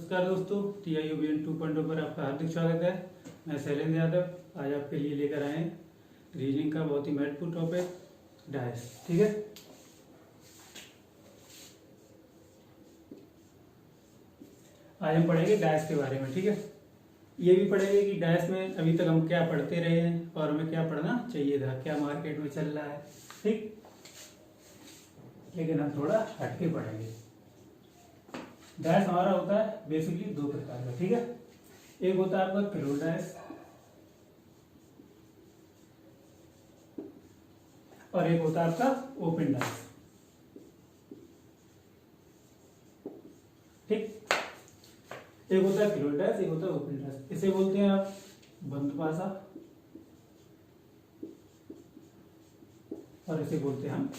नमस्कार दोस्तों, TIUBN 2.0 पर आपका हार्दिक स्वागत है। मैं शैलेंद्र यादव आज आपके लिए लेकर आए हैं रीजनिंग का बहुत ही महत्वपूर्ण टॉपिक डायस। ठीक है, आज हम पढ़ेंगे डायस के बारे में। ठीक है, ये भी पढ़ेंगे कि डायस में अभी तक हम क्या पढ़ते रहे हैं और हमें क्या पढ़ना चाहिए था, क्या मार्केट में चल रहा है। ठीक, लेकिन हम थोड़ा हटके पढ़ेंगे। डायस हमारा होता है बेसिकली दो प्रकार का। ठीक है, एक होता है आपका क्लोज डायस और एक होता है आपका ओपन डायस। ठीक, एक होता है क्लोज डायस, एक होता है ओपन डायस। इसे बोलते हैं आप बंद पासा और इसे बोलते हैं हम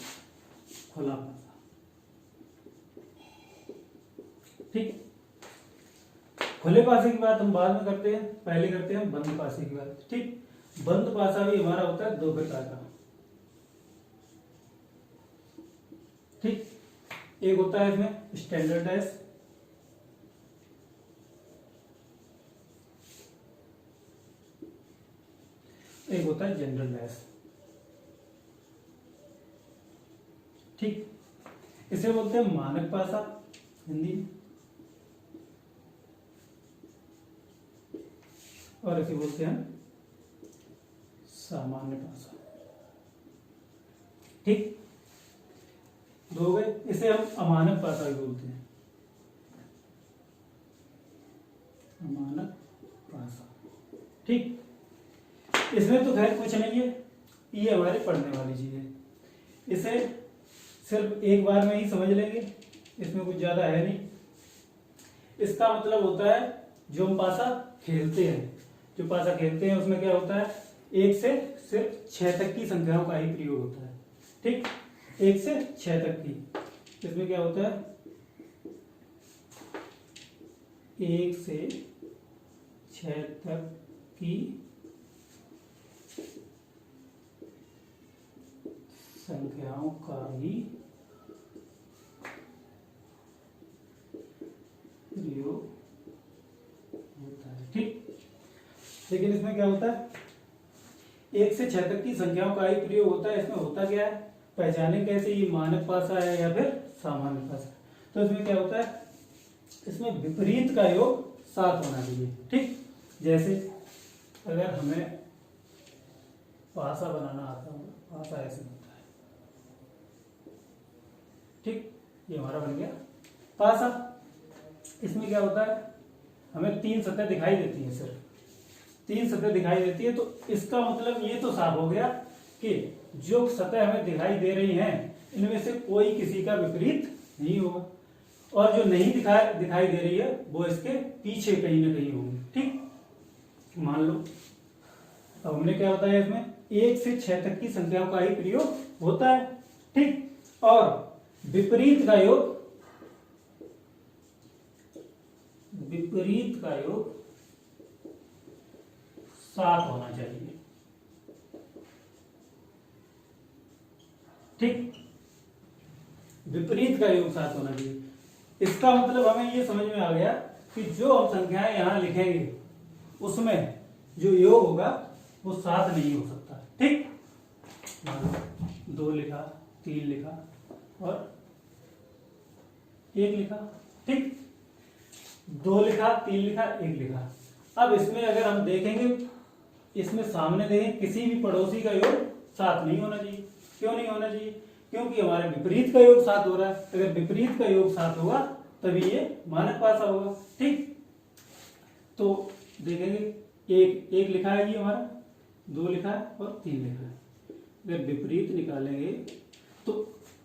खुला पासा। ठीक, खुले पासे की बात हम बाद में करते हैं, पहले करते हैं बंद पासे की बात। ठीक, बंद पासा भी हमारा होता है दो प्रकार का। ठीक, एक होता है इसमें स्टैंडर्ड डायस, एक होता है जनरल डायस। ठीक, इसे बोलते हैं मानक पासा हिंदी में, और इसे बोलते हैं सामान्य पासा। ठीक, दो हो गए। इसे हम अमानक पासा भी बोलते हैं, अमानक पासा। ठीक, इसमें तो खैर कुछ नहीं है, ये हमारे पढ़ने वाली चीज है। इसे सिर्फ एक बार में ही समझ लेंगे, इसमें कुछ ज्यादा है नहीं। इसका मतलब होता है जो हम पासा खेलते हैं, जो पासा खेलते हैं उसमें क्या होता है, एक से सिर्फ 6 तक की संख्याओं का ही प्रयोग होता है। ठीक, 1 से 6 तक की। इसमें क्या होता है, 1 से 6 तक की संख्याओं का ही प्रयोग होता है। ठीक, लेकिन इसमें क्या होता है, 1 से 6 तक की संख्याओं का ही प्रयोग होता है। इसमें होता क्या है, पहचाने कैसे ये मानक पासा है या फिर सामान्य पासा। तो इसमें क्या होता है, इसमें विपरीत का योग 7 होना चाहिए। ठीक, जैसे अगर हमें पासा बनाना आता हो, पासा ऐसे होता है। ठीक, ये हमारा बन गया पासा। इसमें क्या होता है, हमें 3 सतह दिखाई देती है, सिर्फ 3 सतह दिखाई देती है। तो इसका मतलब ये तो साफ हो गया कि जो सतह हमें दिखाई दे रही हैं इनमें से कोई किसी का विपरीत नहीं होगा, और जो नहीं दिखाई दे रही है वो इसके पीछे कहीं ना कहीं होगी। ठीक, मान लो अब हमने क्या बताया, इसमें 1 से 6 तक की संख्याओं का ही प्रयोग होता है। ठीक, और विपरीत का योग 7 होना चाहिए। ठीक, विपरीत का योग 7 होना चाहिए। इसका मतलब हमें ये समझ में आ गया कि जो हम संख्याएं यहां लिखेंगे उसमें जो योग होगा वो 7 नहीं हो सकता। ठीक, 2 लिखा, 3 लिखा और 1 लिखा। ठीक, 2 लिखा, 3 लिखा, 1 लिखा। अब इसमें अगर हम देखेंगे, इसमें सामने देखें, किसी भी पड़ोसी का योग 7 नहीं होना चाहिए। क्यों नहीं होना चाहिए, क्योंकि हमारे विपरीत का योग 7 हो रहा है। अगर विपरीत का योग 7 होगा तभी ये मानक पासा होगा। ठीक, तो देखेंगे 1 लिखा है, ये हमारा 2 लिखा है और 3 लिखा है। अगर विपरीत निकालेंगे तो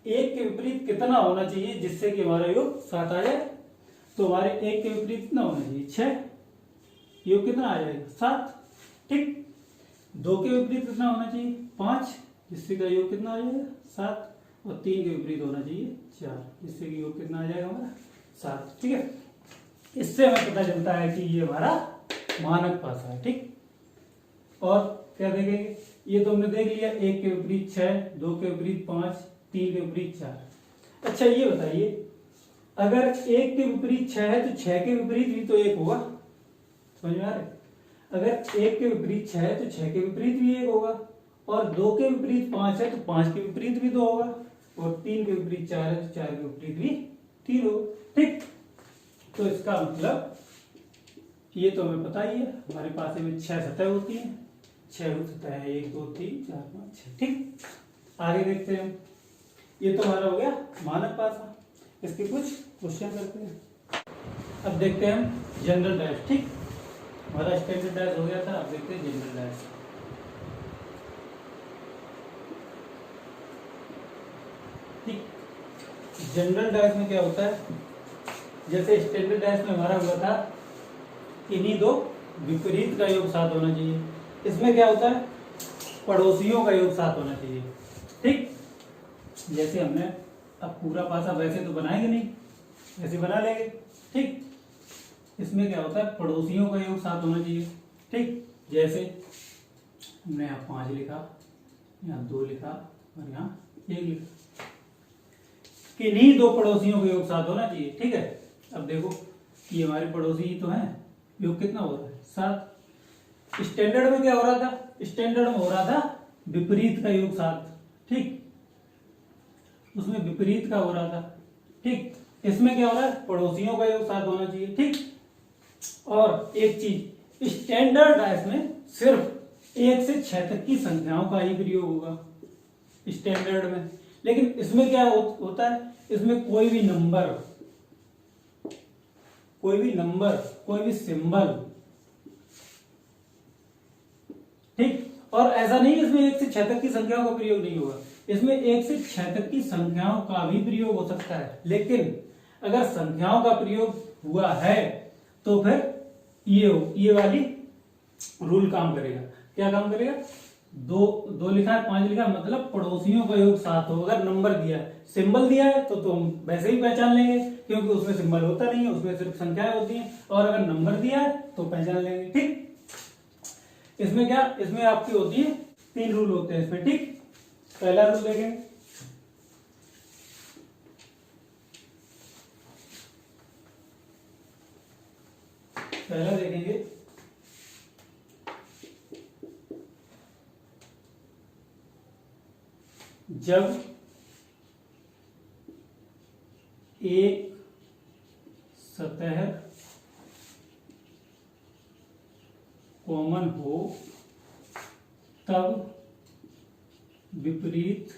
1 के विपरीत कितना होना चाहिए जिससे कि हमारा योग 7 आ जाए। तो हमारे 1 के विपरीत कितना होना चाहिए, 6। योग कितना आ जाएगा, 7। ठीक, 2 के विपरीत कितना होना चाहिए, 5, जिससे का योग कितना आ जाएगा, 7। और 3 के विपरीत होना चाहिए 4, जिससे कि योग कितना आ जाएगा हमारा, 7। ठीक है, इससे हमें पता चलता है कि ये हमारा मानक पासा है। ठीक, और क्या देखेंगे, ये तो हमने देख लिया, 1 के विपरीत 6, 2 के विपरीत 5, 3 के विपरीत 4। अच्छा ये बताइए, अगर 1 के विपरीत 6 है तो 6 के विपरीत भी तो 1 होगा, समझ में आ रहा है? अगर 1 के विपरीत 6 है तो 6 के विपरीत भी 1 होगा, और 2 के विपरीत 5 है तो 5 के विपरीत भी 2 होगा, और 3 के विपरीत 4 है तो 4 के विपरीत भी 3 होगा। ठीक, तो इसका मतलब ये तो हमें पता ही है, हमारे पास में 6 सतह होती है, 6 सतह है, 1 2 3 4 5 6। ठीक, आगे देखते हैं हम। ये तो हमारा हो गया मानक पासा, इसके कुछ क्वेश्चन करते हैं। अब देखते हैं हम जनरल डैश। ठीक, हमारा स्टैंडर्ड डैश हो गया था, अब देखते हैं जनरल डैश। ठीक, जनरल डैश में क्या होता है, जैसे स्टैंडर्ड डैश में हमारा हुआ था इन्हीं दो विपरीत का योग 7 होना चाहिए, इसमें क्या होता है पड़ोसियों का योग 7 होना चाहिए। ठीक, जैसे हमने अब पूरा पासा वैसे तो बनाएंगे नहीं, ऐसे बना लेंगे। ठीक, इसमें क्या होता है पड़ोसियों का योग 7 होना चाहिए। ठीक, जैसे हमने यहाँ 5 लिखा, यहाँ 2 लिखा और यहाँ 1 लिखा, किन्हीं दो पड़ोसियों का योग 7 होना चाहिए। ठीक है, अब देखो ये हमारे पड़ोसी ही तो हैं, योग कितना हो रहा है 7। स्टैंडर्ड में क्या हो रहा था, स्टैंडर्ड में हो रहा था विपरीत का योग 7। ठीक, उसमें विपरीत का हो रहा था। ठीक, इसमें क्या हो रहा है पड़ोसियों का योग 7 होना चाहिए। ठीक, और एक चीज स्टैंडर्ड डैश में सिर्फ 1 से 6 तक की संख्याओं का ही प्रयोग होगा स्टैंडर्ड में, लेकिन इसमें क्या होता है, इसमें कोई भी नंबर, कोई भी सिंबल, ठीक, और ऐसा नहीं इसमें 1 से 6 तक की संख्याओं का प्रयोग नहीं होगा, इसमें 1 से 6 तक की संख्याओं का भी प्रयोग हो सकता है, लेकिन अगर संख्याओं का प्रयोग हुआ है तो फिर ये वाली रूल काम करेगा। क्या काम करेगा, 2 लिखा है 5 लिखा है, मतलब पड़ोसियों का योग 7 हो। अगर नंबर दिया है, सिंबल दिया है तो हम वैसे ही पहचान लेंगे, क्योंकि उसमें सिंबल होता नहीं है, उसमें सिर्फ संख्याएं होती हैं, और अगर नंबर दिया है तो पहचान लेंगे। ठीक, इसमें क्या, इसमें आपकी होती है 3 रूल होते हैं इसमें। ठीक, पहला रूल देखेंगे, पहला देखेंगे जब एक सतह कॉमन हो तब विपरीत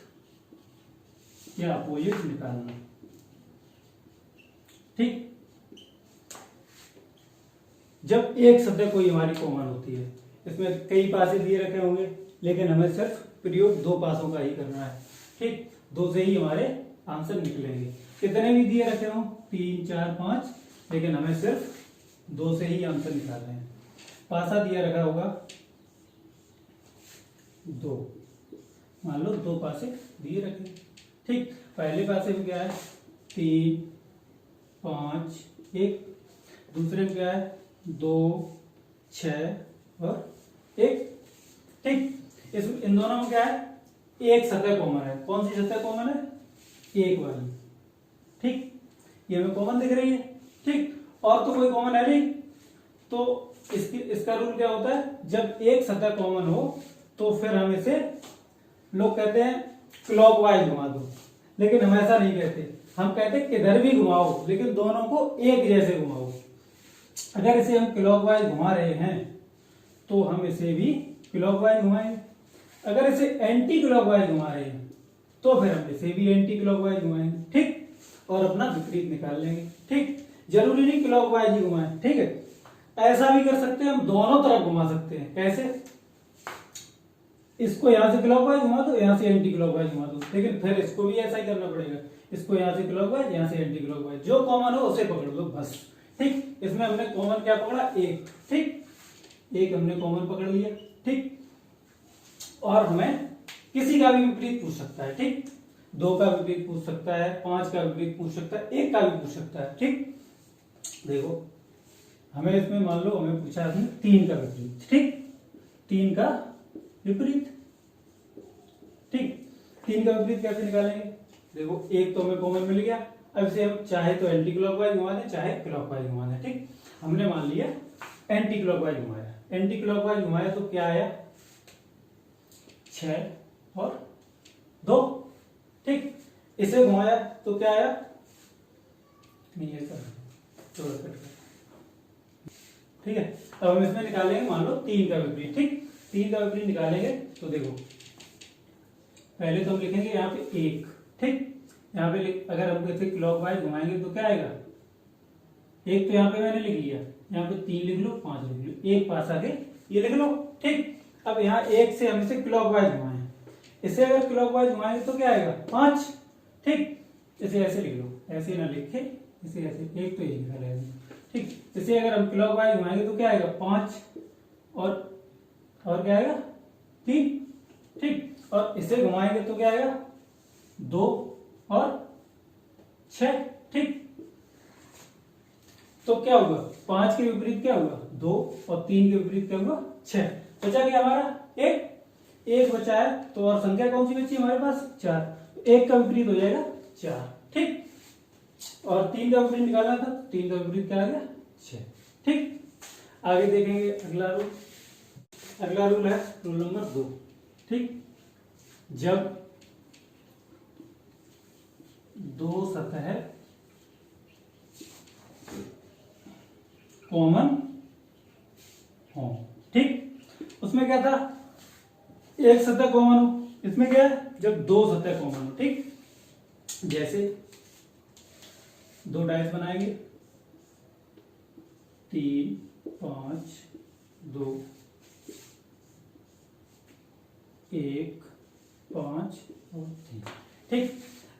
या अपोजिट निकालना। ठीक, जब एक सतह कोई हमारी कॉमन होती है, इसमें कई पासे दिए रखे होंगे, लेकिन हमें सिर्फ प्रयोग 2 पासों का ही करना है। ठीक, 2 से ही हमारे आंसर निकलेंगे, कितने भी दिए रखे हों 3 4 5, लेकिन हमें सिर्फ 2 से ही आंसर निकालने हैं। पासा दिया रखा होगा 2, मान लो 2 पासे दिए रखे। ठीक, पहले पासे में क्या है 3 5 1, दूसरे में क्या है 2 6 और 1। ठीक, इन दोनों में क्या है, एक सतह कॉमन है। कौन सी सतह कॉमन है, 1 वाली। ठीक, ये हमें कॉमन दिख रही है। ठीक, और तो कोई कॉमन है नहीं, तो इसका रूल क्या होता है, जब एक सतह कॉमन हो तो फिर हम इसे, लोग कहते हैं क्लॉकवाइज घुमा दो, लेकिन हम ऐसा नहीं कहते, हम कहते किधर भी घुमाओ, लेकिन दोनों को एक जैसे घुमाओ। अगर इसे हम क्लॉकवाइज घुमा रहे हैं तो हम इसे भी क्लॉकवाइज घुमाएंगे, अगर इसे एंटी क्लॉकवाइज घुमा रहे हैं तो फिर हम इसे भी एंटी क्लॉकवाइज घुमाएंगे। ठीक, और अपना विपरीत निकाल लेंगे। ठीक, जरूरी नहीं क्लॉकवाइज ही घुमाएं। ठीक है, ऐसा भी कर सकते हैं, हम दोनों तरफ घुमा सकते हैं। कैसे, इसको यहां से क्लॉकवाइज घुमा दो, यहां से एंटी क्लॉकवाइज घुमा दो, लेकिन फिर इसको भी ऐसा ही करना पड़ेगा, इसको यहां से क्लॉकवाइज, यहां से एंटी क्लॉकवाइज, जो कॉमन हो उसे पकड़ लो बस। ठीक, इसमें हमने कॉमन क्या पकड़ा, 1। ठीक, 1 हमने कॉमन पकड़ लिया। ठीक, और हमें किसी का भी विपरीत पूछ सकता है। ठीक, 2 का विपरीत पूछ सकता है, 5 का विपरीत पूछ सकता है, 1 का भी पूछ सकता है। ठीक, देखो हमें इसमें मान लो हमें पूछा है 3 का विपरीत। ठीक, 3 का विपरीत। ठीक, 3 का विपरीत कैसे निकालेंगे, देखो 1 तो हमें कॉमन मिल गया, अब इसे हम चाहे तो एंटी क्लॉकवाइज घुमा दें, चाहे क्लॉकवाइज घुमा दें। ठीक, हमने मान लिया एंटी क्लॉकवाइज घुमाया, एंटी क्लॉकवाइज घुमाया तो क्या आया 6 और 2। ठीक, इसे घुमाया तो क्या आया, नहीं है सर, थोड़ा कट कर। ठीक है, अब हम इसमें निकालेंगे मान लो 3 का विपरीत। ठीक, 3 का विपरीत निकालेंगे तो देखो पहले तो हम लिखेंगे यहाँ पे 1। ठीक, यहाँ पे अगर हम इसे क्लॉकवाइज घुमाएंगे तो क्या आएगा, 1 तो यहाँ पे मैंने लिख लिया, यहाँ पे 3 लिख लो, 5 लिख लो, 1 पास आगे ये लिख लो। ठीक, अब यहाँ 1 से हम इसे क्लॉकवाइज घुमाएं, इसे अगर क्लॉकवाइज घुमाएंगे तो क्या आएगा 5। ठीक, इसे ऐसे लिख लो, ऐसे ना लिखे, इसे ऐसे, 1 तो ये लिखा रहेगा। ठीक, इसे अगर हम क्लॉकवाइज घुमाएंगे तो क्या आएगा 5 और क्या आएगा 3। ठीक, और इसे घुमाएंगे तो क्या आएगा 2 और 6। ठीक, तो क्या होगा 5 के विपरीत क्या होगा 2 और 3 के विपरीत क्या होगा 6। बचा क्या हमारा 1 बचा है, तो और संख्या कौन सी बची हमारे पास 4, 1 का विपरीत हो जाएगा 4। ठीक, और 3 का विपरीत निकालना था, 3 का विपरीत क्या आ गया 6। ठीक, आगे देखेंगे अगला रूल। अगला रूल है रूल नंबर 2। ठीक, जब 2 सतह कॉमन हो। ठीक, उसमें क्या था, एक सतह कॉमन हो, इसमें क्या है जब 2 सतह कॉमन हो। ठीक, जैसे 2 डाइस बनाएंगे, 3 5 2 1 5 और 3। ठीक,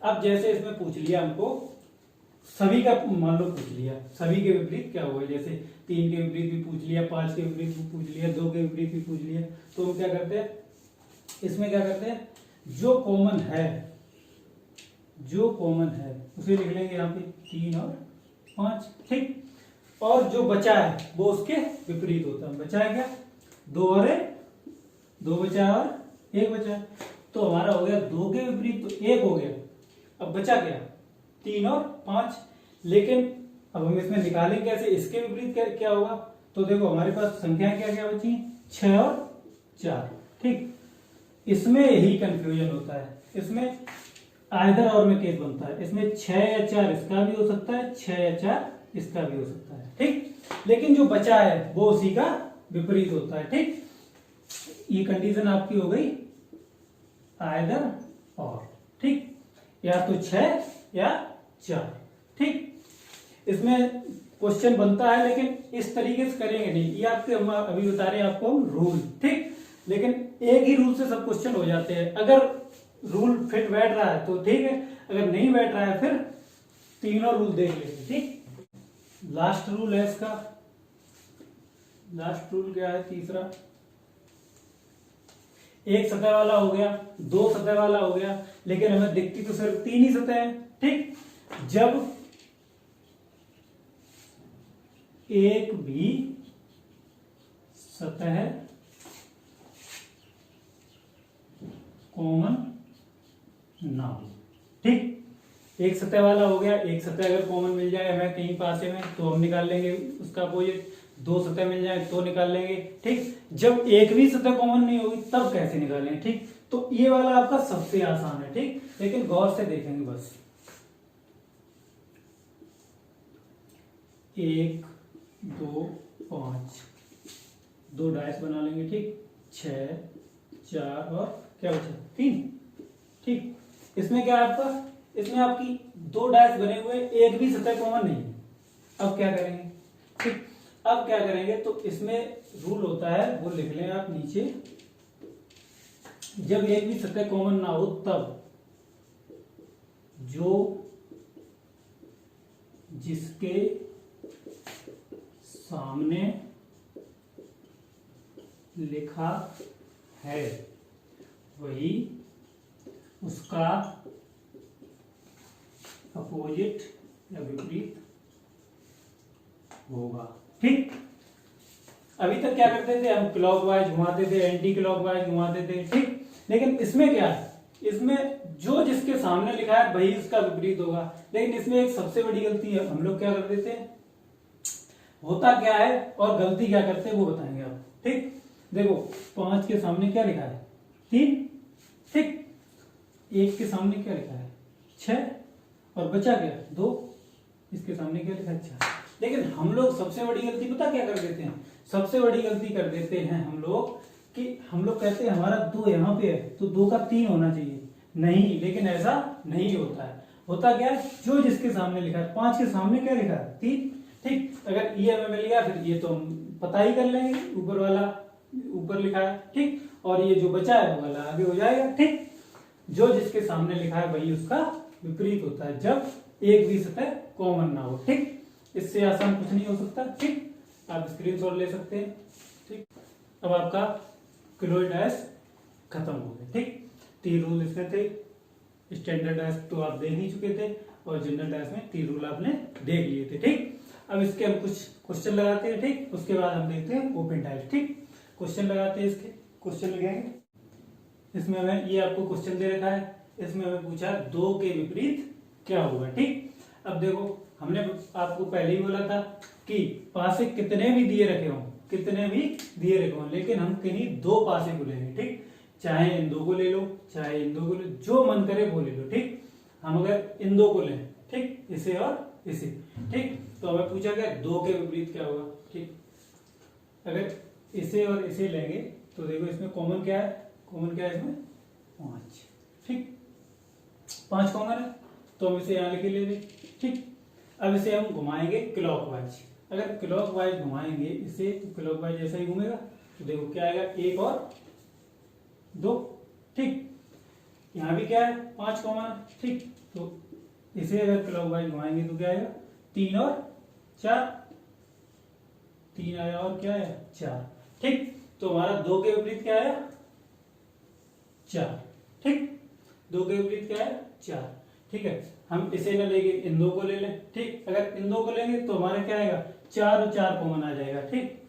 अब जैसे इसमें पूछ लिया हमको सभी का, मान लो पूछ लिया सभी के विपरीत क्या हुआ, जैसे 3 के विपरीत भी पूछ लिया, 5 के विपरीत भी पूछ लिया, 2 के विपरीत भी पूछ लिया, तो हम क्या करते हैं इसमें क्या करते हैं, जो कॉमन है उसे लिख लेंगे यहाँ पे 3 और 5। ठीक, और जो बचा है वो उसके विपरीत होता है। बचा है क्या 2 और 1, 2 बचा है और 1 बचा है, तो हमारा हो गया 2 के विपरीत तो 1 हो गया। अब बचा क्या 3 और 5, लेकिन अब हम इसमें निकालें कैसे, इसके विपरीत क्या होगा, तो देखो हमारे पास संख्या क्या क्या बची 6 और 4। ठीक, इसमें यही कंफ्यूजन होता है, इसमें आइदर और में केस बनता है, इसमें 6 या 4 इसका भी हो सकता है, 6 या 4 इसका भी हो सकता है। ठीक, लेकिन जो बचा है वो उसी का विपरीत होता है। ठीक, ये कंडीशन आपकी हो गई आइदर और। ठीक, या तो 6 या 4। ठीक, इसमें क्वेश्चन बनता है लेकिन इस तरीके से करेंगे नहीं, ये आपके हम अभी बता रहे हैं आपको हम रूल। ठीक, लेकिन एक ही रूल से सब क्वेश्चन हो जाते हैं, अगर रूल फिट बैठ रहा है तो ठीक है, अगर नहीं बैठ रहा है फिर तीनों रूल देख लेंगे। ठीक, लास्ट रूल है इसका, लास्ट रूल क्या है तीसरा, एक सतह वाला हो गया, 2 सतह वाला हो गया, लेकिन हमें दिखती तो सिर्फ 3 ही सतह है। ठीक, जब एक भी सतह कॉमन ना हो। ठीक, एक सतह वाला हो गया, एक सतह अगर कॉमन मिल जाए हमें कहीं पासे में तो हम निकाल लेंगे उसका अपोजिट, 2 सतह मिल जाए तो निकाल लेंगे। ठीक, जब एक भी सतह कॉमन नहीं होगी तब कैसे निकालेंगे। ठीक, तो ये वाला आपका सबसे आसान है। ठीक, लेकिन गौर से देखेंगे बस, 1 2 5 2 डाइस बना लेंगे। ठीक, 6 4 और क्या बचा 3। ठीक, इसमें क्या है आपका, इसमें आपकी 2 डाइस बने हुए, एक भी सतह कॉमन नहीं है। अब क्या करेंगे, ठीक, अब क्या करेंगे तो इसमें रूल होता है वो लिख लें आप नीचे, जब एक भी सतह कॉमन ना हो तब जो जिसके सामने लिखा है वही उसका अपोजिट या विपरीत होगा। ठीक, अभी तक क्या करते थे हम, क्लॉकवाइज घुमाते थे, एंटी क्लॉकवाइज घुमाते थे। ठीक, लेकिन इसमें क्या है, इसमें जो जिसके सामने लिखा है वही उसका विपरीत होगा। लेकिन इसमें एक सबसे बड़ी गलती है, हम लोग क्या कर देते हैं, होता क्या है और गलती क्या करते हैं वो बताएंगे आप। ठीक, देखो 5 के सामने क्या लिखा है 3, ठीक, 1 के सामने क्या लिखा है 6 और बचा क्या 2, इसके सामने क्या लिखा है 4। लेकिन हम लोग सबसे बड़ी गलती पता क्या कर देते हैं, सबसे बड़ी गलती कर देते हैं हम लोग कि हम लोग कहते हैं हमारा 2 यहाँ पे है तो 2 का 3 होना चाहिए। नहीं, लेकिन ऐसा नहीं होता है। होता क्या है, जो जिसके सामने लिखा है, 5 के सामने क्या लिखा है 3, ठीक, अगर ये हमें मिल गया फिर ये तो हम पता ही कर लेंगे, ऊपर वाला ऊपर लिखा है, ठीक, और ये जो बचा है वो वाला आगे हो जाएगा। ठीक, जो जिसके सामने लिखा है वही उसका विपरीत होता है जब एक भी सतह कॉमन ना हो। ठीक, इससे आसान कुछ नहीं हो सकता। ठीक, आप स्क्रीनशॉट ले सकते हैं। ठीक, अब आपका क्लोज डैश खत्म हो गया। ठीक, 3 रूल इसमें थे, स्टैंडर्ड डैश तो आप देख ही चुके थे और जनरल डैश में 3 रूल आपने देख लिए थे। ठीक, अब इसके हम कुछ क्वेश्चन लगाते हैं। ठीक, उसके बाद हम देखते हैं ओपन डैश। ठीक, क्वेश्चन लगाते हैं, इसके क्वेश्चन लगाएंगे। इसमें हमें ये आपको क्वेश्चन दे रखा है, इसमें हमें पूछा 2 के विपरीत क्या होगा। ठीक, अब देखो हमने आपको पहले ही बोला था कि पासे कितने भी दिए रखे हों, कितने भी दिए रखे हों, लेकिन हम किन्हीं 2 पासे को लेंगे। ठीक, चाहे इन 2 को ले लो, चाहे इन 2 को ले, जो मन करे वो ले लो। ठीक, हम अगर इन 2 को लें, ठीक, इसे और इसे, ठीक, तो हमें पूछा गया 2 के विपरीत क्या होगा। ठीक, अगर इसे और इसे लेंगे तो देखो इसमें कॉमन क्या है, कॉमन क्या है इसमें 5। ठीक, 5 कॉमन है तो हम इसे यहां लिखे ले लें। ठीक, अब इसे हम घुमाएंगे क्लॉकवाइज। अगर क्लॉकवाइज घुमाएंगे इसे तो क्लॉकवाइज ऐसा ही घूमेगा, तो देखो क्या आएगा 1 और 2। ठीक, यहां भी क्या है 5 कॉमन है। ठीक, तो इसे अगर क्लॉकवाइज घुमाएंगे तो क्या आएगा 3 और 4, 3 आया और क्या आया 4। ठीक, तो हमारा 2 के विपरीत क्या आया 4। ठीक, 2 के विपरीत क्या है 4। ठीक है, हम इसे ना लेके इन 2 को ले लें। ठीक, अगर इन 2 को लेंगे तो हमारा क्या आएगा 4 और 4 कॉमन आ जाएगा। ठीक,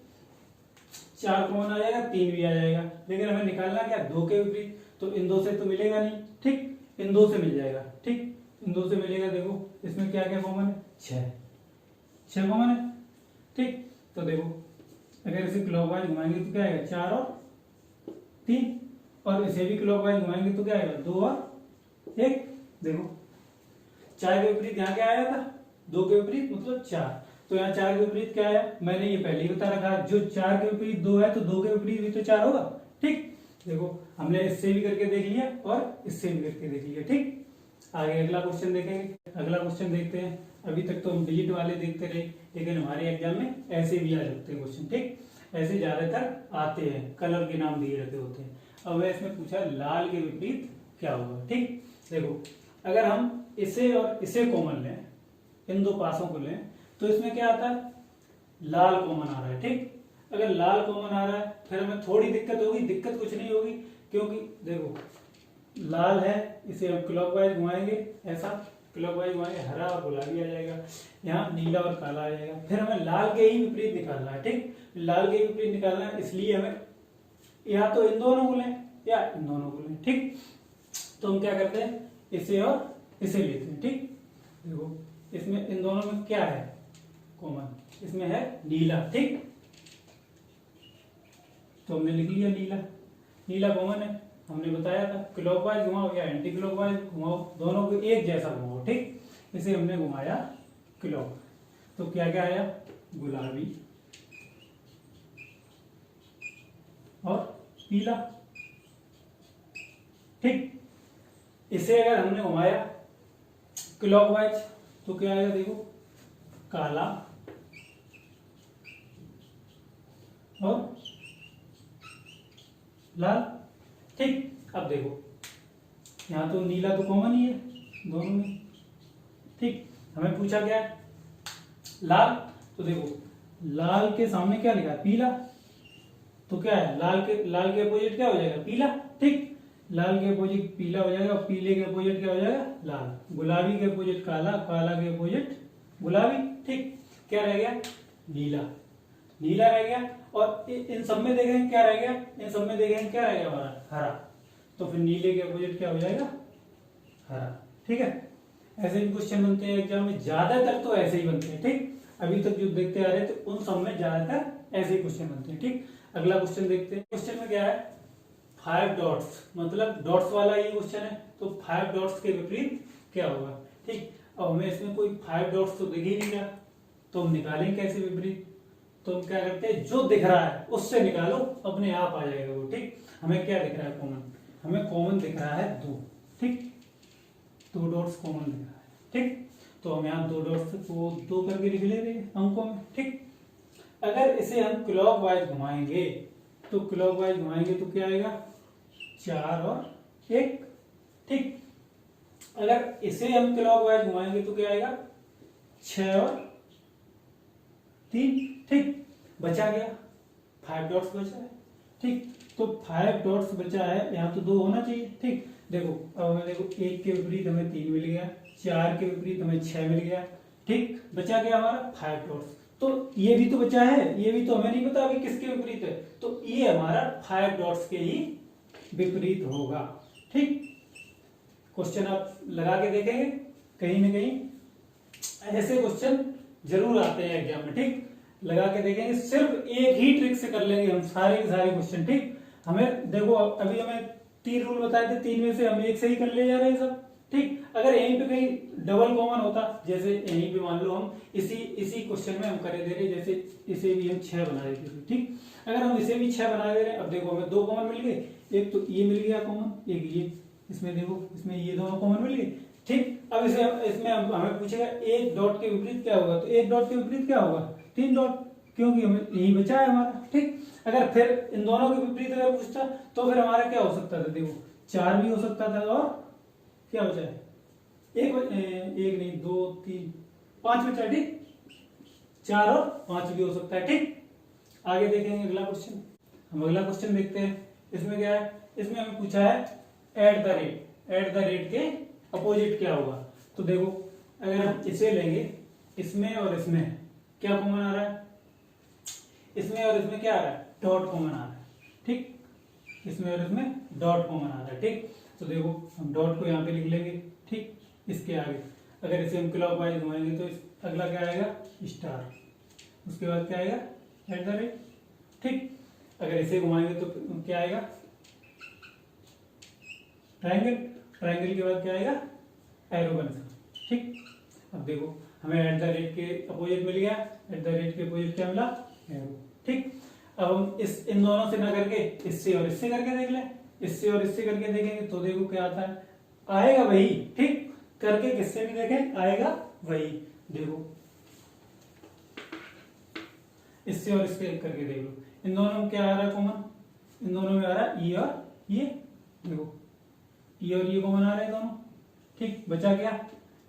4 कॉमन आ जाएगा, 3 भी आ जाएगा, लेकिन हमें निकालना क्या 2 के विपरीत, तो इन 2 से तो मिलेगा नहीं। ठीक, इन 2 से मिल जाएगा। ठीक, इन 2 से मिलेगा, देखो इसमें क्या क्या कॉमन है 6 कॉमन है। ठीक, तो देखो अगर इसे क्लॉकवाइज घुमाएंगे तो क्या आएगा 4 और 3, और इसे भी क्लॉकवाइज घुमाएंगे तो क्या आएगा 2 और 1। देखो 4 के विपरीत यहाँ क्या आया था 2 के विपरीत मतलब 4, तो यहाँ 4 के विपरीत क्या आया, मैंने ये पहले ही बता रखा, जो 4 के विपरीत 2 है तो 2 के विपरीत भी तो 4 होगा। ठीक, देखो हमने इससे भी करके देख लिया और इससे भी करके देख लिया। ठीक, आगे अगला क्वेश्चन देखेंगे। अगला क्वेश्चन देखते हैं। अभी तक तो हम डिजिट वाले देखते रहे, लेकिन हमारे एग्जाम में ऐसे भी आ सकते हैं क्वेश्चन। ठीक, ऐसे ज्यादातर आते हैं, कलर के नाम दिए रहते होते हैं। अब मैं इसमें पूछा लाल के विपरीत क्या होगा। ठीक, देखो अगर हम इसे और इसे कॉमन लें, इन 2 पासों को लें, तो इसमें क्या आता है लाल कॉमन आ रहा है। ठीक, अगर लाल कॉमन आ रहा है फिर हमें थोड़ी दिक्कत होगी, दिक्कत कुछ नहीं होगी, क्योंकि देखो लाल है, इसे हम क्लॉकवाइज घुमाएंगे, ऐसा क्लॉकवाइज घुमाएंगे, हरा और गुलाबी आ जाएगा, यहाँ नीला और काला आ जाएगा। फिर हमें लाल के ही विपरीत निकालना है। ठीक, लाल के विपरीत निकालना है, इसलिए हमें या तो इन दोनों को लें या इन दोनों को लें। ठीक, तो हम क्या करते हैं इसे और इसे लेते हैं। ठीक, देखो इसमें इन दोनों में क्या है कॉमन, इसमें है नीला। ठीक, तो हमने लिख लिया नीला, नीला कॉमन है, हमने बताया था क्लॉकवाइज घुमाओ या एंटी क्लॉकवाइज घुमाओ, दोनों को एक जैसा घुमाओ। ठीक, इसे हमने घुमाया क्लॉक, तो क्या क्या आया गुलाबी और पीला। ठीक, इसे अगर हमने घुमाया क्लॉकवाइज तो क्या आएगा देखो काला और लाल। ठीक, अब देखो यहां तो नीला तो कॉमन ही है दोनों में। ठीक, हमें पूछा क्या है लाल, तो देखो लाल के सामने क्या लिखा है पीला, तो क्या है लाल के अपोजिट क्या हो जाएगा पीला। ठीक, लाल के अपोजिट पीला हो जाएगा, पीले के अपोजिट क्या हो जाएगा लाल, गुलाबी के अपोजिट काला, काला के अपोजिट गुलाबी। ठीक, क्या रह गया नीला, नीला रह गया, और इन सब में देखेंगे क्या रह गया, इन सब में देखेंगे क्या रह गया हमारा हरा। तो फिर नीले के अपोजिट क्या हो जाएगा, हरा। ठीक है, ऐसे भी क्वेश्चन बनते हैं एग्जाम में, ज्यादातर तो ऐसे ही बनते हैं। ठीक, अभी तक जो देखते आ रहे थे उन सब में ज्यादातर ऐसे ही क्वेश्चन बनते हैं। ठीक, अगला क्वेश्चन देखते हैं। क्वेश्चन में क्या है, 5 डॉट्स, मतलब डॉट्स वाला ये क्वेश्चन है, तो 5 डॉट्स के विपरीत क्या होगा। ठीक, अब हमें इसमें कोई 5 डॉट्स तो दिख ही नहीं रहा, तो हम निकालें कैसे विपरीत। तो हम क्या करते हैं, जो दिख रहा है उससे निकालो, अपने आप आ जाएगा वो। ठीक, हमें क्या दिख रहा है कॉमन, हमें कॉमन दिख रहा है 2। ठीक, 2 डॉट्स कॉमन दिख रहा है। ठीक, तो हम यहाँ 2 डॉट्स को 2 करके लिख लेंगे अंकों में। ठीक, अगर इसे हम क्लॉकवाइज घुमाएंगे तो क्लॉकवाइज घुमाएंगे तो क्या आएगा, 4 और 1। ठीक, अगर इसे हम क्लॉकवाइज घुमाएंगे तो क्या आएगा, 6 और 3। ठीक, बचा गया 5 डॉट्स बचा है। ठीक, तो 5 डॉट्स बचा है, यहाँ तो 2 होना चाहिए। ठीक, देखो अब हमें देखो 1 के विपरीत हमें 3 मिल गया, 4 के विपरीत हमें 6 मिल गया। ठीक, बचा गया हमारा 5 डॉट्स। तो ये भी तो बचा है, ये भी तो हमें नहीं पता अभी किसके विपरीत है, तो ये हमारा 5 डॉट्स के ही विपरीत होगा। ठीक, क्वेश्चन आप लगा के देखेंगे, कहीं ना कहीं ऐसे क्वेश्चन जरूर आते हैं एग्जाम में। ठीक, लगा के देखेंगे, सिर्फ एक ही ट्रिक से कर लेंगे हम सारे के सारे क्वेश्चन। ठीक, हमें देखो अभी हमें 3 रूल बताए थे, 3 में से हम 1 से ही कर ले जा रहे हैं सब। ठीक, अगर यहीं पे कहीं डबल कॉमन होता, जैसे यहीं पे मान लो हम इसी क्वेश्चन में हम करे दे रहे, जैसे इसे भी हम 6 बना देते थे। ठीक, अगर हम इसे भी 6 बना दे रहे हैं, अब देखो हमें 2 कॉमन मिल गए, एक तो ये मिल गया कॉमन, एक ये, इसमें देखो इसमें ये दोनों कॉमन मिल गए। ठीक, अब इसमें हमें पूछेगा 1 डॉट के विपरीत क्या होगा, तो 1 डॉट के विपरीत क्या होगा, 3 डॉट, क्योंकि हमें यही बचा है हमारा। ठीक, अगर फिर इन दोनों के विपरीत अगर पूछता तो फिर हमारा क्या हो सकता था, देखो 4 भी हो सकता था, और क्या बचा है, एक नहीं 2 3 5 बचा। ठीक, 4 और 5 भी हो सकता है। ठीक, आगे देखेंगे अगला क्वेश्चन। हम अगला क्वेश्चन देखते हैं। इसमें क्या है, इसमें हमें पूछा है एट द रेट के अपोजिट क्या होगा। तो देखो अगर हम इसे लेंगे, इसमें और इसमें क्या कॉमन आ रहा है, इसमें और इसमें क्या आ रहा है, डॉट कॉमन आ रहा है। ठीक, इसमें और इसमें डॉट कॉमन आ रहा है। ठीक, तो देखो हम डॉट को यहाँ पे लिख लेंगे। ठीक, इसके आगे अगर इसे हम क्लॉकवाइज घुमाएंगे तो अगला क्या आएगा, स्टार, उसके बाद क्या आएगा, एट द रेट। ठीक, अगर इसे घुमाएंगे तो क्या आएगा, ट्रायंगल, ट्रायंगल के बाद क्या आएगा, एरो बन। ठीक, अब देखो हमें एट द रेट के अपोजिट मिल गया, एट द रेट के अपोजिट क्या मिला, एरो। ठीक, अब हम इन दोनों से ना करके इससे और इससे करके देख लें, इससे और इससे करके देखेंगे तो देखो क्या आता है, आएगा वही। ठीक, करके किससे भी देखें आएगा वही। देखो इससे और इससे करके देख लो, इन दोनों में क्या आ रहा है कॉमन, इन दोनों में आ रहा है ये और ये। देखो ये और ये कॉमन आ रहे हैं दोनों। ठीक, बचा क्या,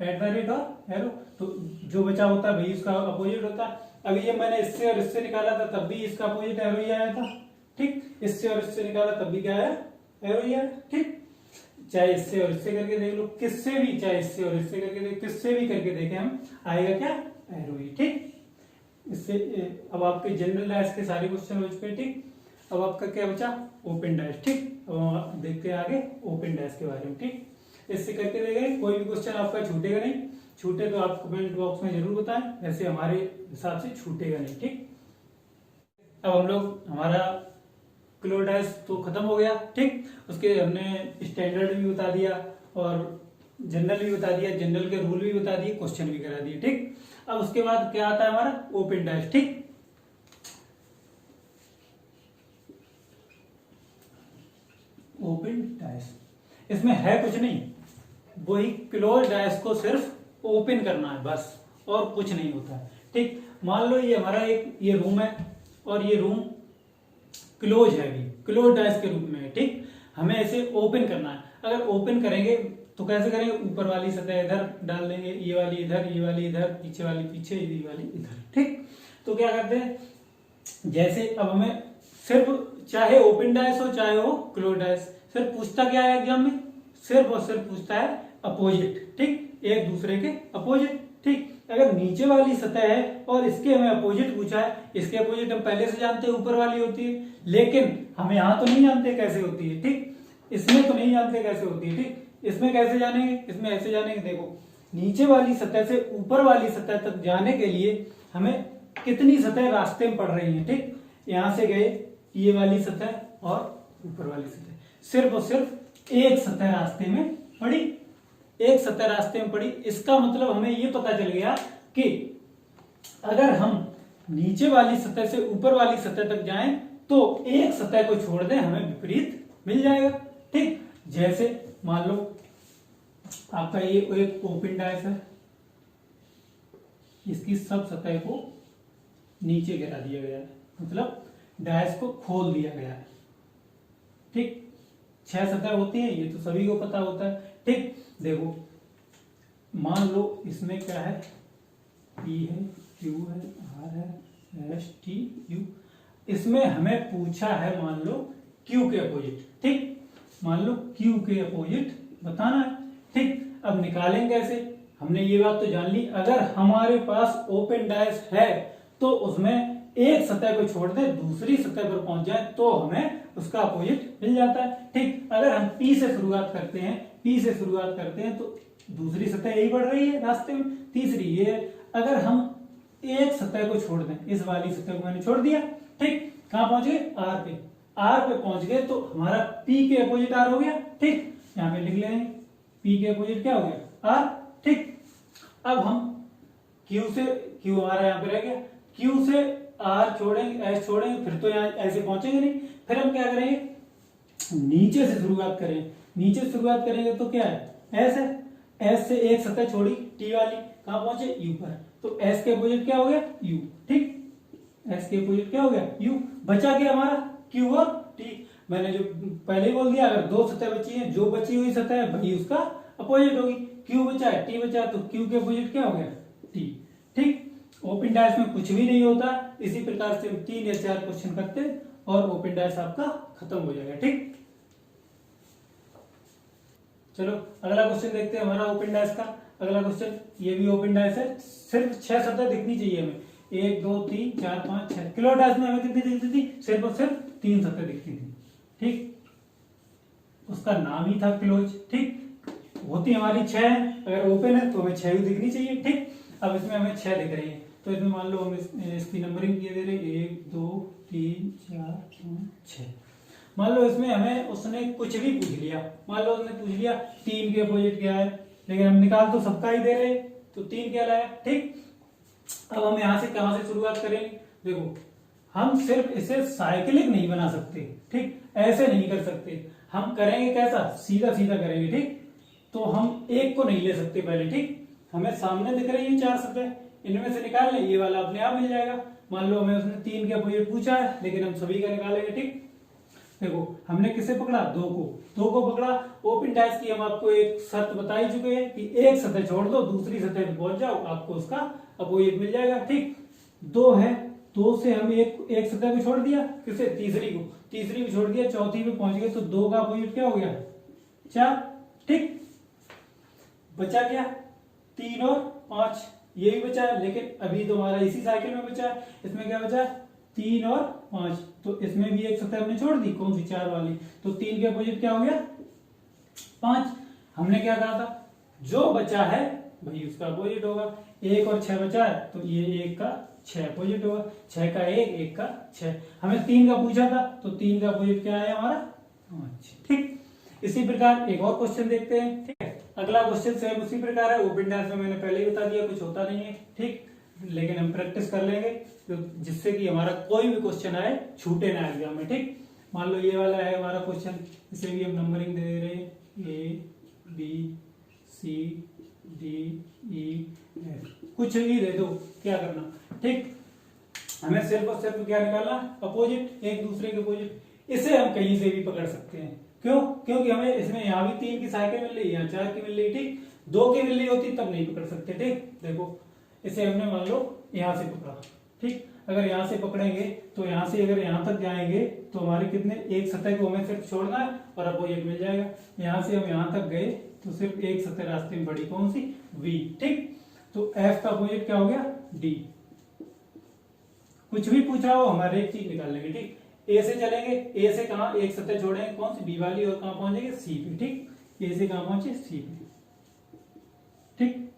एट द रेट और एरो, तो जो बचा होता है वही उसका अपोजिट होता है। अभी ये मैंने इससे और इससे निकाला था तब भी इसका अपोजिट एरो ही आया था। ठीक, इससे और इससे निकाला तब भी क्या आया, एरो ही आया। ठीक, चाहे इससे और इससे करके देख लो, किससे भी, चाहे इससे और इससे करके देख, किससे भी करके देखें हम, आएगा क्या, एरो ही। ठीक, इससे अब आपके जनरल डैश के सारे क्वेश्चन हो चुके हैं। ठीक, अब आपका क्या बचा, ओपन डैश। ठीक, अब देखते हैं आगे ओपन डैश के बारे में। ठीक, इससे करके देखेंगे, कोई भी क्वेश्चन आपका छूटेगा नहीं, छूटे तो आप कमेंट बॉक्स में जरूर बताएं, वैसे हमारे हिसाब से छूटेगा नहीं। ठीक, अब हम लोग हमारा क्लोज डैश तो खत्म हो गया। ठीक, उसके हमने स्टैंडर्ड भी बता दिया और जनरल भी बता दिया, जनरल के रूल भी बता दिए, क्वेश्चन भी करा दिए। ठीक, अब उसके बाद क्या आता है हमारा ओपन डैश। ठीक, ओपन डैश इसमें है कुछ नहीं, वही क्लोज डैश को सिर्फ ओपन करना है बस, और कुछ नहीं होता है। ठीक, मान लो ये हमारा एक ये रूम है और ये रूम क्लोज है, अभी क्लोज डैश के रूप में है। ठीक, हमें इसे ओपन करना है। अगर ओपन करेंगे तो कैसे करेंगे, ऊपर वाली सतह इधर डाल देंगे, ये वाली इधर, ये वाली इधर, पीछे वाली पीछे, ये वाली इधर। ठीक, तो क्या करते हैं, जैसे अब हमें सिर्फ चाहे ओपन डैश हो चाहे हो क्लोज डैश, सिर्फ पूछता क्या है एग्जाम में, सिर्फ और सिर्फ पूछता है अपोजिट। ठीक, एक दूसरे के अपोजिट। ठीक, अगर नीचे वाली सतह है और इसके हमें अपोजिट पूछा है, इसके अपोजिट हम पहले से जानते हैं ऊपर वाली होती है, लेकिन हम यहां तो नहीं जानते कैसे होती है। ठीक, इसमें तो नहीं जानते कैसे होती है, ठीक। इसमें कैसे जानेंगे, इसमें ऐसे जानेंगे। देखो नीचे वाली सतह से ऊपर वाली सतह तक जाने के लिए हमें कितनी सतह रास्ते में पड़ रही है, ठीक। यहां से गए ये वाली सतह और ऊपर वाली सतह, सिर्फ और सिर्फ एक सतह रास्ते में पड़ी, एक सतह रास्ते में पड़ी। इसका मतलब हमें ये पता चल गया कि अगर हम नीचे वाली सतह से ऊपर वाली सतह तक जाएं तो एक सतह को छोड़ दें हमें विपरीत मिल जाएगा, ठीक। जैसे मान लो आपका ये एक ओपन डायस है, इसकी सब सतह को नीचे गिरा दिया गया है, मतलब डायस को खोल दिया गया है, ठीक। 6 सतह होती है, ये तो सभी को पता होता है, ठीक। देखो मान लो इसमें क्या है, P है, Q है, R है, S T U। इसमें हमें पूछा है मान लो Q के अपोजिट, ठीक। मान लो Q के अपोजिट बताना है, ठीक। अब निकालेंगे कैसे, हमने ये बात तो जान ली, अगर हमारे पास ओपन डायस है तो उसमें एक सतह को छोड़ दे दूसरी सतह पर पहुंच जाए तो हमें उसका अपोजिट मिल जाता है, ठीक। अगर हम P से शुरुआत करते हैं, P से शुरुआत करते हैं तो दूसरी सतह यही बढ़ रही है रास्ते में, तीसरी ये है। अगर हम एक सतह को छोड़ दें, इस वाली सतह को मैंने छोड़ दिया, ठीक। कहां पहुंच गए, R पे, R पे पहुंच गए तो हमारा P के अपोजिट R हो गया, ठीक। यहां पे लिख लेंगे P के अपोजिट क्या हो गया, R, ठीक। अब हम Q से, Q हमारा यहाँ पे रह गया, Q से R छोड़ेंगे, S छोड़ेंगे, फिर तो यहाँ ऐसे पहुंचेंगे नहीं, फिर हम क्या करेंगे, नीचे से शुरुआत करें, नीचे से शुरुआत करेंगे तो क्या है, S है, S से एक सतह छोड़ी T वाली, कहां पहुंचे, U पर, तो S के अपोजिट क्या हो गया, U, ठीक। S के अपोजिट क्या हो गया, U। बचा क्या हमारा, Q और T। मैंने जो पहले ही बोल दिया, अगर दो सतह बची है, जो बची हुई सतह है वही उसका अपोजिट होगी। Q बचा है, T बचा है, तो Q के अपोजिट क्या हो गया, T, ठीक। ओपन डायस में कुछ भी नहीं होता, इसी प्रकार से हम 3 या 4 क्वेश्चन करते हैं और ओपन डायस आपका खत्म हो जाएगा, ठीक। चलो अगला क्वेश्चन देखते हैं हमारा ओपन डायस का। अगला क्वेश्चन, ये भी ओपन डायस है, सिर्फ 6 सतह दिखनी चाहिए हमें, 1 2 3 4 5 6। किलो डायस में हमें कितनी दिखती थी, सिर्फ और सिर्फ 3 सतह दिखती थी, ठीक। उसका नाम ही था क्लोज, ठीक। होती हमारी 6 है, अगर ओपन है तो हमें 6 भी दिखनी चाहिए, ठीक। अब इसमें हमें 6 दिख रही है, तो इसमें मान लो हम इसकी नंबरिंग किए दे रहे, 1 2 3 4 5 6। मान लो इसमें हमें उसने कुछ भी पूछ लिया, मान लो उसने पूछ लिया 3 के अपोजिट क्या है, लेकिन हम निकाल तो सबका ही दे रहे, तो 3 क्या लाया, ठीक। अब हम यहां से कहां से शुरुआत करेंगे, देखो हम सिर्फ इसे साइक्लिक नहीं बना सकते, ठीक, ऐसे नहीं कर सकते। हम करेंगे कैसा, सीधा सीधा करेंगे, ठीक। तो हम एक को नहीं ले सकते पहले, ठीक। हमें सामने दिख रही है 4 सतह, इनमें से निकाल लें, ये वाला अपने आप मिल जाएगा। मान लो हमें उसने 3 के अपोजिट पूछा है, लेकिन हम सभी का निकालेंगे, ठीक। देखो हमने किसे पकड़ा, 2 को पकड़ा। ओपन डायस की हम आपको एक शर्त बता ही चुके हैं कि एक सतह छोड़ दो दूसरी सतह पे पहुंच जाओ, आपको उसका अपोजिट मिल जाएगा, ठीक। 2 है, 2 से हम एक सतह को छोड़ दिया, किसे, तीसरी को छोड़ दिया, चौथी पे पहुंच गए तो 2 का अपोजिट क्या हो गया, 4, ठीक। बचा क्या, 3 और 5, ये भी बचा है, लेकिन अभी तो हमारा इसी साइकिल में बचा है। इसमें क्या बचा, 3 और 5, तो इसमें भी एक सतह हमने छोड़ दी, कौन सी, 4 वाली, तो 3 के अपोजिट क्या हो गया, 5। हमने क्या कहा था, जो बचा है वही उसका अपोजिट होगा। 1 और 6 बचा है, तो ये 1 का 6 अपोजिट होगा, 6 का 1 का 6। हमें 3 का पूछा था, तो 3 का अपोजिट क्या है हमारा, 5, ठीक। इसी प्रकार एक और क्वेश्चन देखते हैं, ठीक है। अगला क्वेश्चन सेम उसी प्रकार है, ओपन डायस में मैंने पहले ही बता दिया, कुछ होता नहीं है, ठीक। लेकिन हम प्रैक्टिस कर लेंगे तो जिससे कि हमारा कोई भी क्वेश्चन आए छूटे ना एग्जाम में, ठीक। मान लो ये वाला है हमारा क्वेश्चन, इसे भी हम नंबरिंग दे रहे हैं, A B C D E F, कुछ भी दे दो, क्या करना, ठीक। हमें सिर्फ और सिर्फ क्या निकालना, अपोजिट, एक दूसरे के अपोजिट। इसे हम कहीं से भी पकड़ सकते हैं, क्यों, क्योंकि हमें इसमें यहाँ भी 3 की साइकिल मिल रही है, यहाँ 4 की मिल रही, ठीक। 2 की मिल रही होती तब नहीं पकड़ सकते, ठीक। देखो इसे हमने मान लो यहां से पकड़ा, ठीक। अगर यहां से पकड़ेंगे तो यहां से अगर यहां तक जाएंगे तो हमारे कितने, एक सतह को हमें सिर्फ छोड़ना है और अपोजिट मिल जाएगा। यहां से हम यहां तक गए तो सिर्फ एक सतह रास्ते में बड़ी, कौन सी, V, ठीक। तो F का अपोजिट क्या हो गया, D। कुछ भी पूछा हो हमारे एक चीज निकाल लेंगे, ठीक। ए से चलेंगे, ए से कहा एक सतह छोड़ेंगे कौन सी, बी वाली, और कहां पहुंचेंगे, सी पे। ठीक, ए से कहां पहुंचे, सी पे। ठीक,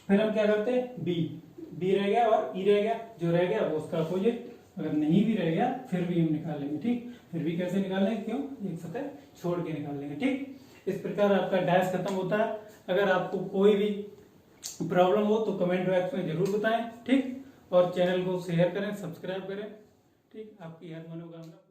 फिर हम क्या करते हैं, बी रह गया और ई रह गया, जो रह गया वो उसका अपोजिट, अगर नहीं भी रह गया फिर भी हम निकाल लेंगे। ठीक, फिर भी कैसे निकाल लेंगे, क्यों, एक सतह छोड़ के निकाल लेंगे। ठीक, इस प्रकार आपका डैश खत्म होता है। अगर आपको कोई भी प्रॉब्लम हो तो कमेंट बॉक्स में जरूर बताएं। ठीक, और चैनल को शेयर करें, सब्सक्राइब करें। ठीक, आपकी हर मनोकामना